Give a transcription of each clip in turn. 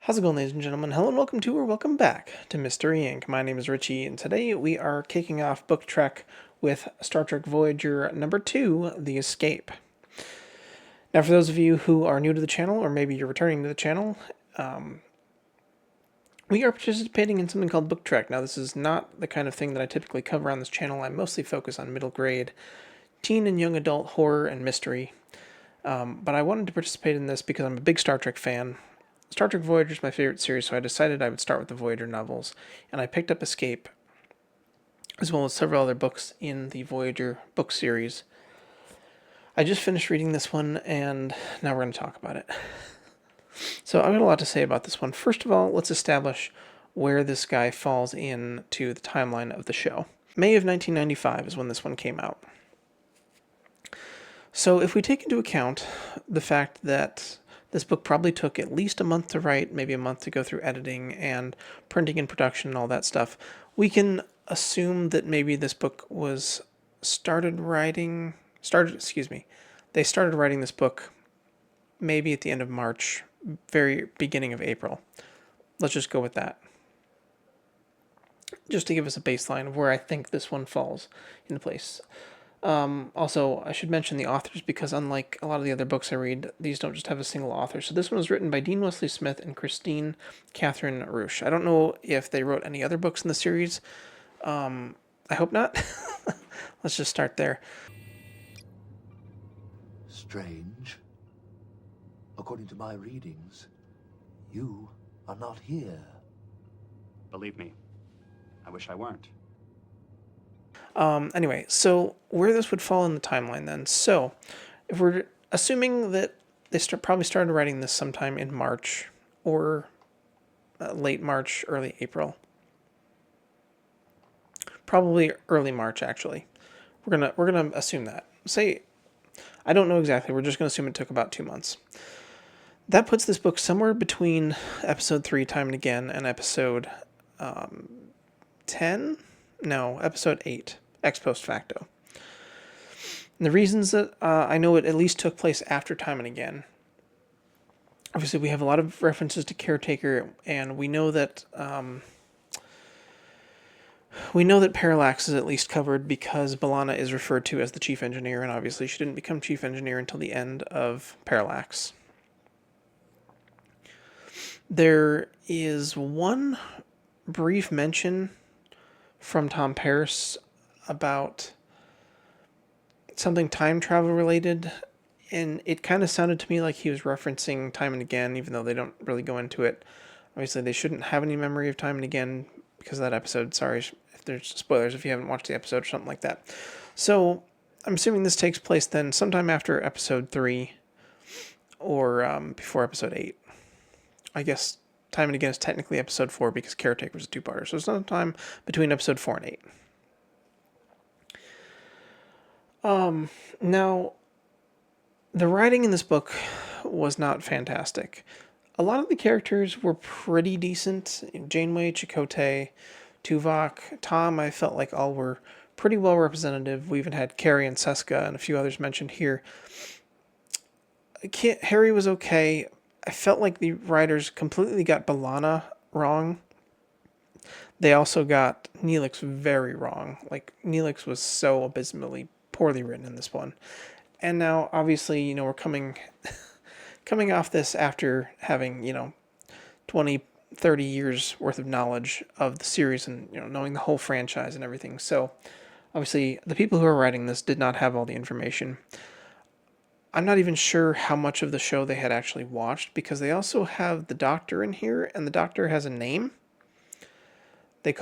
How's it going, ladies and gentlemen? Hello and welcome to or welcome back to Mystery Inc. My name is Richie, and today we are kicking off Book Trek with Star Trek Voyager number 2, The Escape. Now, for those of you who are new to the channel, or maybe you're returning to the channel, we are participating in something called Book Trek. Now, this is not the kind of thing that I typically cover on this channel. I mostly focus on middle grade, teen and young adult horror and mystery. But I wanted to participate in this because I'm a big Star Trek fan. Star Trek Voyager is my favorite series, so I decided I would start with the Voyager novels, and I picked up Escape, as well as several other books in the Voyager book series. I just finished reading this one, and now we're going to talk about it. So I've got a lot to say about this one. First of all, let's establish where this guy falls into the timeline of the show. May of 1995 is when this one came out. So if we take into account the fact that this book probably took at least a month to write, maybe a month to go through editing and printing and production and all that stuff, we can assume that maybe this book was they started writing this book maybe at the end of March, very beginning of April. Let's just go with that, just to give us a baseline of where I think this one falls into place. Also, I should mention the authors because unlike a lot of the other books I read, these don't just have a single author. So this one was written by Dean Wesley Smith and Christine Catherine Roosh. I don't know if they wrote any other books in the series. I hope not. Let's just start there. Strange. According to my readings, you are not here. Believe me, I wish I weren't. Anyway, so where this would fall in the timeline then. So, if we're assuming that they probably started writing this sometime in March or late March, early April. Probably early March, actually. We're gonna assume that. Say, I don't know exactly. We're just gonna assume it took about 2 months. That puts this book somewhere between episode 3, Time and Again, and episode 10. No, episode 8, Ex Post Facto. And the reasons that I know it at least took place after Time and Again. Obviously, we have a lot of references to Caretaker, and we know that Parallax is at least covered because B'Elanna is referred to as the chief engineer, and obviously she didn't become chief engineer until the end of Parallax. There is one brief mention from Tom Paris about something time travel related, and it kind of sounded to me like he was referencing Time and Again, even though they don't really go into it. Obviously, they shouldn't have any memory of Time and Again because of that episode. Sorry if there's spoilers if you haven't watched the episode or something like that. So, I'm assuming this takes place then sometime after episode 3 or before episode 8. I guess Time and Again is technically episode 4 because Caretaker was a 2-parter. So it's sometime between episode 4 and 8. Now, the writing in this book was not fantastic. A lot of the characters were pretty decent. Janeway, Chakotay, Tuvok, Tom, I felt like all were pretty well representative. We even had Carrie and Seska and a few others mentioned here. Harry was okay. I felt like the writers completely got B'Elanna wrong. They also got Neelix very wrong. Like, Neelix was so abysmally poorly written in this one. And now, obviously, we're coming off this after having, 20, 30 years worth of knowledge of the series and, knowing the whole franchise and everything. So, obviously, the people who are writing this did not have all the information. I'm not even sure how much of the show they had actually watched because they also have the Doctor in here, and the Doctor has a name. They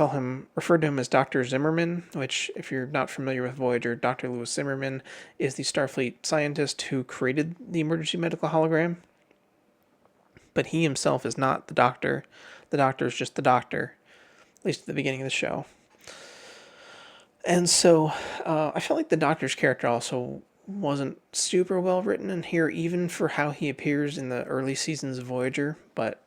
referred to him as Dr. Zimmerman, which, if you're not familiar with Voyager, Dr. Louis Zimmerman is the Starfleet scientist who created the emergency medical hologram. But he himself is not the Doctor. The Doctor is just the Doctor, at least at the beginning of the show. And so, I felt like the Doctor's character also wasn't super well written in here, even for how he appears in the early seasons of Voyager, but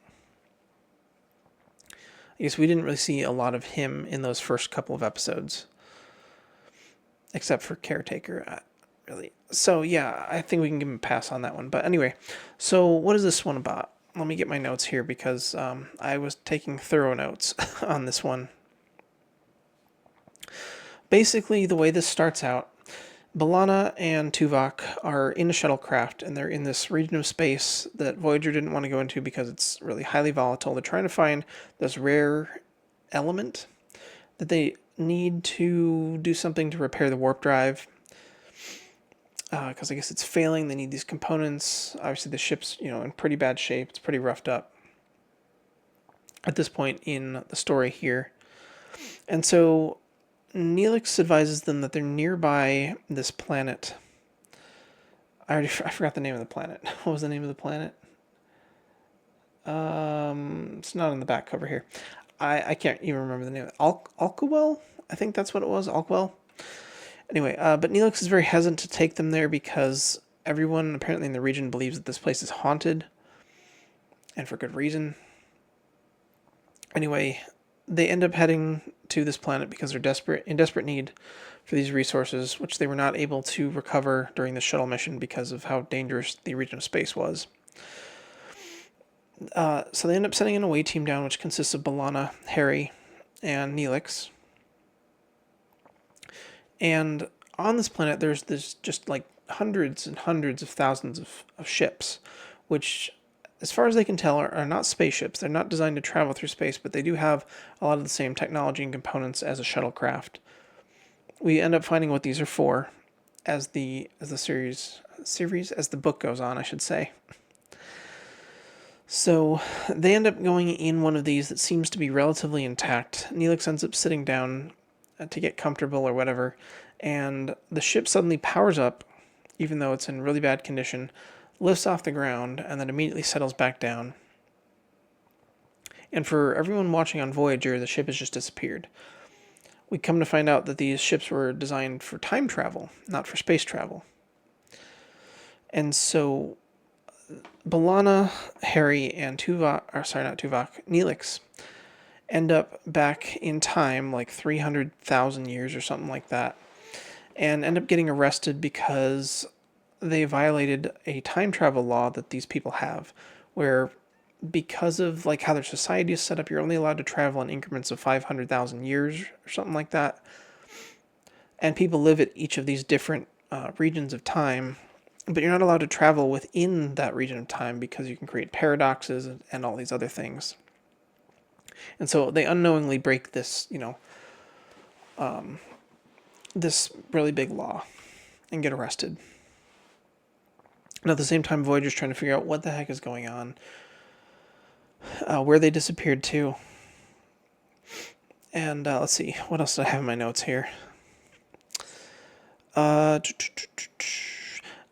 I guess we didn't really see a lot of him in those first couple of episodes, except for Caretaker, really. So yeah, I think we can give him a pass on that one. But anyway, so what is this one about? let me get my notes here because I was taking thorough notes on this one. Basically, the way this starts out, B'Elanna and Tuvok are in a shuttlecraft, and they're in this region of space that Voyager didn't want to go into because it's really highly volatile. They're trying to find this rare element that they need to do something to repair the warp drive. Because I guess it's failing. They need these components. Obviously, the ship's in pretty bad shape. It's pretty roughed up at this point in the story here. And so Neelix advises them that they're nearby this planet. I forgot the name of the planet. What was the name of the planet? It's not on the back cover here. I can't even remember the name. Alquell? I think that's what it was. Alquell. Anyway, but Neelix is very hesitant to take them there because everyone apparently in the region believes that this place is haunted, and for good reason. Anyway, they end up heading to this planet because they're in desperate need for these resources, which they were not able to recover during the shuttle mission because of how dangerous the region of space was. So they end up sending an away team down, which consists of B'Elanna, Harry, and Neelix. And on this planet, there's just like hundreds and hundreds of thousands of ships, which, as far as they can tell, are not spaceships. They're not designed to travel through space, but they do have a lot of the same technology and components as a shuttlecraft. We end up finding what these are for as the series as the book goes on, I should say. So they end up going in one of these that seems to be relatively intact. Neelix ends up sitting down to get comfortable or whatever, and the ship suddenly powers up, even though it's in really bad condition, lifts off the ground, and then immediately settles back down. And for everyone watching on Voyager, the ship has just disappeared. We come to find out that these ships were designed for time travel, not for space travel. And so B'Elanna, Harry, and Neelix end up back in time, like 300,000 years or something like that, and end up getting arrested because they violated a time travel law that these people have, where because of like how their society is set up, you're only allowed to travel in increments of 500,000 years or something like that. And people live at each of these different regions of time, but you're not allowed to travel within that region of time because you can create paradoxes and all these other things. And so they unknowingly break this, this really big law and get arrested. And at the same time, Voyager's trying to figure out what the heck is going on, where they disappeared to. And let's see, what else do I have in my notes here?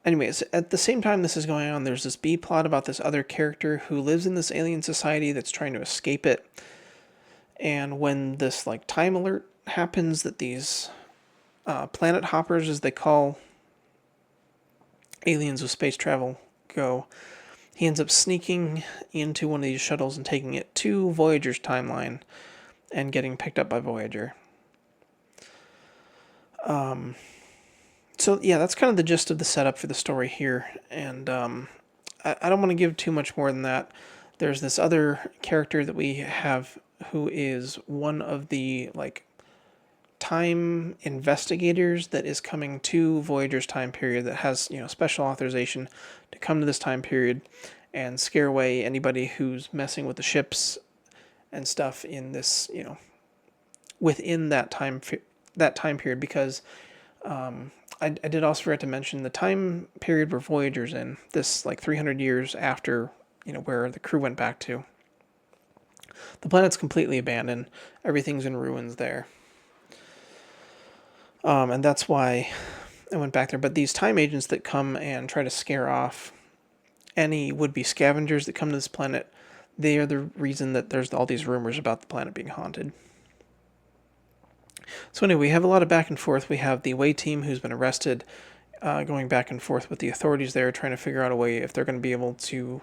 Anyways, at the same time this is going on, there's this B plot about this other character who lives in this alien society that's trying to escape it. And when this like time alert happens that these planet hoppers, as they call aliens with space travel, go, he ends up sneaking into one of these shuttles and taking it to Voyager's timeline and getting picked up by Voyager. So yeah, that's kind of the gist of the setup for the story here, and I don't want to give too much more than that. There's this other character that we have who is one of the like time investigators that is coming to Voyager's time period, that has special authorization to come to this time period and scare away anybody who's messing with the ships and stuff in this within that time period, because I did also forget to mention the time period where Voyager's in, this like 300 years after where the crew went back to. The planet's completely abandoned. Everything's in ruins there. And that's why I went back there. But these time agents that come and try to scare off any would-be scavengers that come to this planet, they are the reason that there's all these rumors about the planet being haunted. So anyway, we have a lot of back and forth. We have the away team who's been arrested, going back and forth with the authorities there, trying to figure out a way if they're going to be able to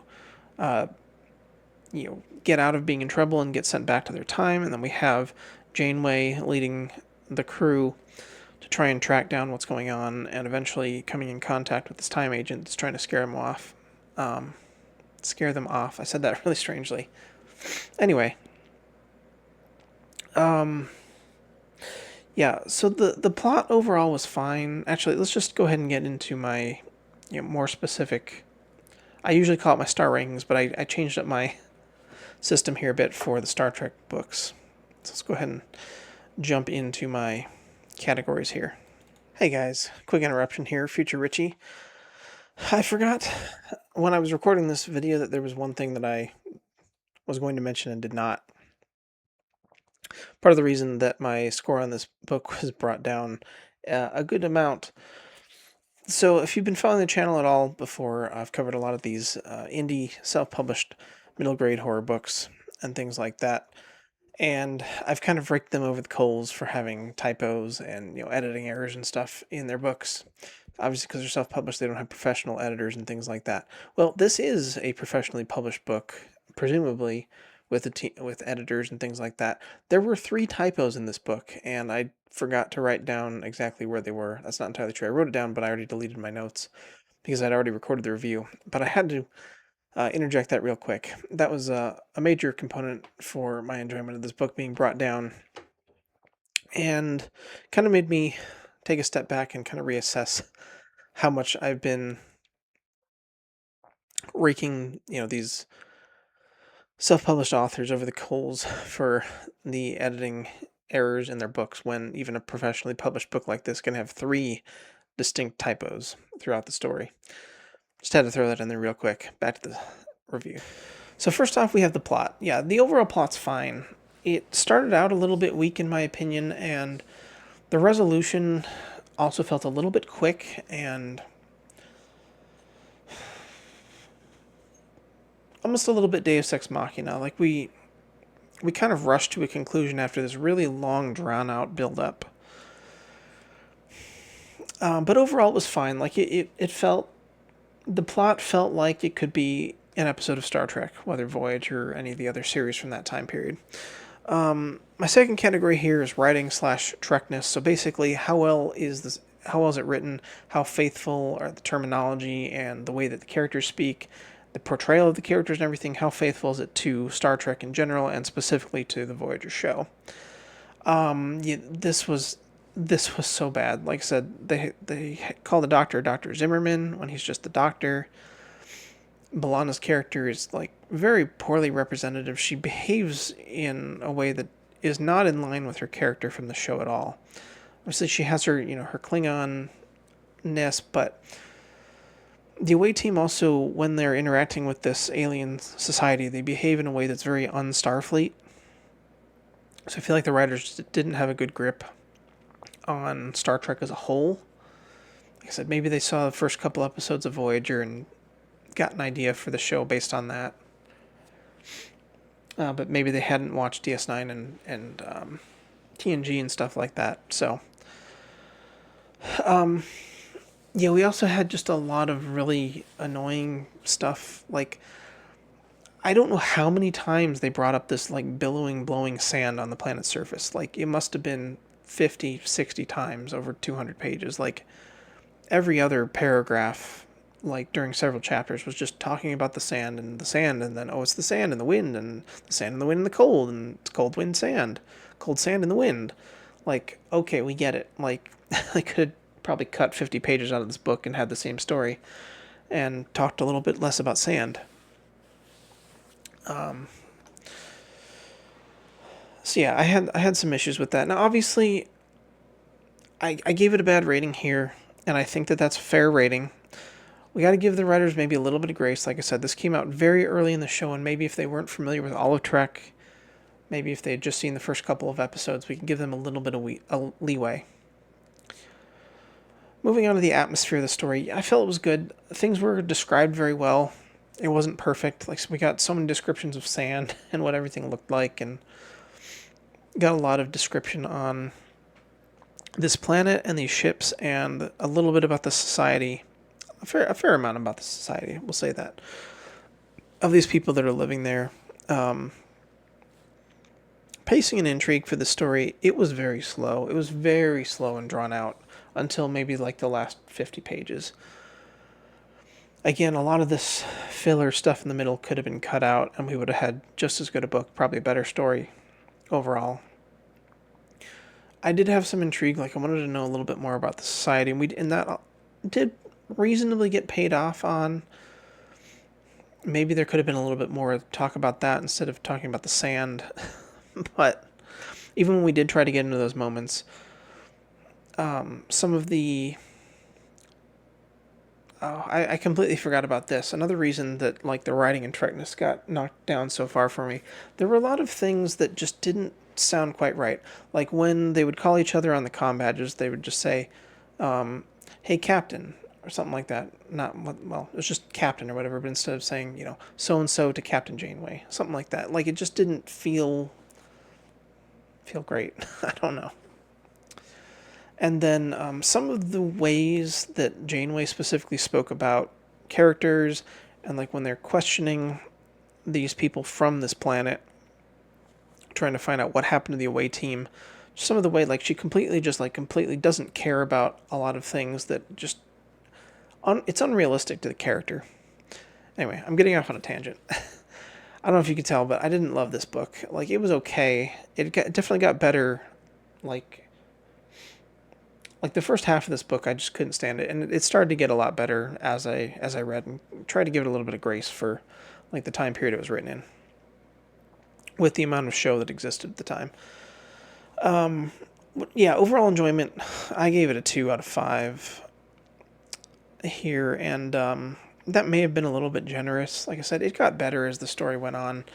get out of being in trouble and get sent back to their time. And then we have Janeway leading the crew to try and track down what's going on, and eventually coming in contact with this time agent that's trying to scare him off. scare them off. I said that really strangely. Anyway, yeah, so the plot overall was fine. Actually, let's just go ahead and get into my more specific. I usually call it my star rankings, but I changed up my system here a bit for the Star Trek books. So let's go ahead and jump into my categories here. Hey guys, quick interruption here, Future Richie. I forgot when I was recording this video that there was one thing that I was going to mention and did not. Part of the reason that my score on this book was brought down a good amount. So if you've been following the channel at all before, I've covered a lot of these indie self-published middle grade horror books and things like that. And I've kind of raked them over the coals for having typos and editing errors and stuff in their books. Obviously, because they're self-published, they don't have professional editors and things like that. Well, this is a professionally published book, presumably with with editors and things like that. There were 3 typos in this book, and I forgot to write down exactly where they were. That's not entirely true. I wrote it down, but I already deleted my notes because I'd already recorded the review. But I had to interject that real quick. That was a major component for my enjoyment of this book being brought down, and kind of made me take a step back and kind of reassess how much I've been raking, these self-published authors over the coals for the editing errors in their books, when even a professionally published book like this can have 3 distinct typos throughout the story. Just had to throw that in there real quick. Back to the review. So first off, we have the plot. Yeah, the overall plot's fine. It started out a little bit weak in my opinion, and the resolution also felt a little bit quick and almost a little bit Deus Ex Machina. Like we kind of rushed to a conclusion after this really long, drawn-out build-up. But overall, it was fine. Like it felt, the plot felt like it could be an episode of Star Trek, whether Voyager or any of the other series from that time period. My second category here is writing / Trekness. So basically, how well is it written? How faithful are the terminology and the way that the characters speak? The portrayal of the characters and everything, how faithful is it to Star Trek in general, and specifically to the Voyager show? This was so bad. Like I said, they call the Doctor Dr. Zimmerman when he's just the Doctor. B'Elanna's character is like very poorly representative. She behaves in a way that is not in line with her character from the show at all. Obviously, she has her her Klingon-ness, but the away team also, when they're interacting with this alien society, they behave in a way that's very un-Starfleet. So I feel like the writers didn't have a good grip on Star Trek as a whole. Like I said, maybe they saw the first couple episodes of Voyager and got an idea for the show based on that. But maybe they hadn't watched DS9 and TNG and stuff like that. So, yeah, we also had just a lot of really annoying stuff. Like, I don't know how many times they brought up this, like, billowing, blowing sand on the planet's surface. Like, it must have been 50, 60 times over 200 pages. Like, every other paragraph, like, during several chapters was just talking about the sand, and then, oh, it's the sand and the wind, and the sand and the wind and the cold, and it's cold wind, sand. Cold sand and the wind. Like, okay, we get it. Like, I could probably cut 50 pages out of this book and had the same story and talked a little bit less about sand. So yeah, I had some issues with that. Now, obviously, I gave it a bad rating here, and I think that that's a fair rating. We got to give the writers maybe a little bit of grace. Like I said, this came out very early in the show, and maybe if they weren't familiar with all of Trek, maybe if they had just seen the first couple of episodes, we can give them a little bit of leeway. Moving on to the atmosphere of the story, I felt it was good. Things were described very well. It wasn't perfect. Like, so we got so many descriptions of sand and what everything looked like, and got a lot of description on this planet and these ships, and a little bit about the society. A fair amount about the society, we'll say that, of these people that are living there. Pacing and intrigue for the story, it was very slow. It was very slow and drawn out until maybe like the last 50 pages. Again, a lot of this filler stuff in the middle could have been cut out, and we would have had just as good a book, probably a better story overall. I did have some intrigue, like I wanted to know a little bit more about the society, and that did reasonably get paid off on. Maybe there could have been a little bit more talk about that instead of talking about the sand. But even when we did try to get into those moments, some of the I completely forgot about this. Another reason that like the writing and correctness got knocked down so far for me, there were a lot of things that just didn't sound quite right. Like when they would call each other on the comm badges, they would just say, "Hey, Captain," or something like that. Not well, it was just Captain or whatever. But instead of saying, so and so to Captain Janeway, something like that. Like it just didn't feel great. I don't know. And then some of the ways that Janeway specifically spoke about characters, and like when they're questioning these people from this planet, trying to find out what happened to the away team, some of the way like she completely doesn't care about a lot of things that just it's unrealistic to the character. Anyway, I'm getting off on a tangent. I don't know if you could tell, but I didn't love this book. Like it was okay. Definitely got better. Like the first half of this book, I just couldn't stand it, and it started to get a lot better as I read and tried to give it a little bit of grace for like the time period it was written in, with the amount of show that existed at the time. Yeah, overall enjoyment, I gave it a 2 out of 5 here, and that may have been a little bit generous. Like I said, it got better as the story went on.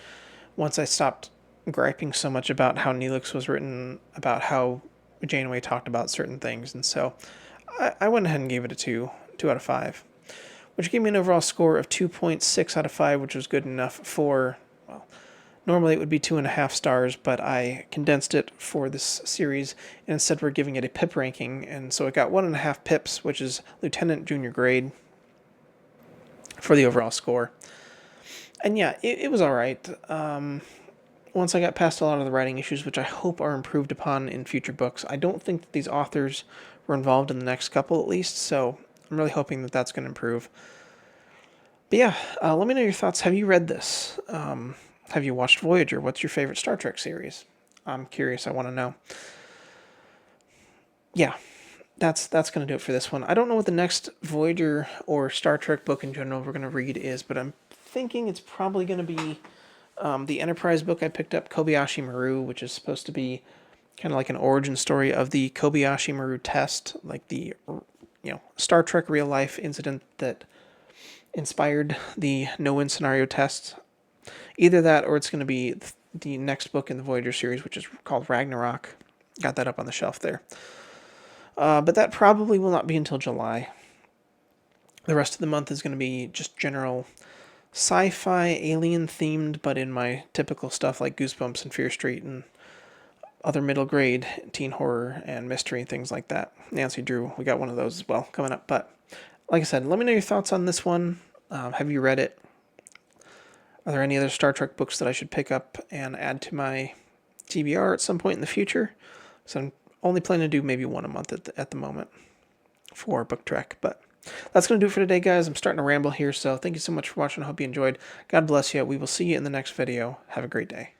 Once I stopped griping so much about how Neelix was written, about how Janeway talked about certain things, and so I went ahead and gave it a 2 out of 5, which gave me an overall score of 2.6 out of 5, which was good enough for, well, normally it would be 2.5 stars, but I condensed it for this series, and instead we're giving it a pip ranking, and so it got 1.5 pips, which is Lieutenant Junior grade, for the overall score. And yeah, it was alright. Once I got past a lot of the writing issues, which I hope are improved upon in future books, I don't think that these authors were involved in the next couple at least, so I'm really hoping that that's going to improve. But yeah, let me know your thoughts. Have you read this? Have you watched Voyager? What's your favorite Star Trek series? I'm curious. I want to know. Yeah, that's going to do it for this one. I don't know what the next Voyager or Star Trek book in general we're going to read is, but I'm thinking it's probably going to be the Enterprise book I picked up, Kobayashi Maru, which is supposed to be kind of like an origin story of the Kobayashi Maru test, like the Star Trek real life incident that inspired the no-win scenario test. Either that, or it's going to be the next book in the Voyager series, which is called Ragnarok. Got that up on the shelf there. But that probably will not be until July. The rest of the month is going to be just general sci-fi, alien-themed, but in my typical stuff like Goosebumps and Fear Street and other middle grade teen horror and mystery and things like that. Nancy Drew, we got one of those as well coming up. But like I said, let me know your thoughts on this one. Have you read it? Are there any other Star Trek books that I should pick up and add to my TBR at some point in the future? So I'm only planning to do maybe one a month at the moment for Book Trek, but that's going to do it for today, guys. I'm starting to ramble here, so thank you so much for watching. I hope you enjoyed. God bless you. We will see you in the next video. Have a great day.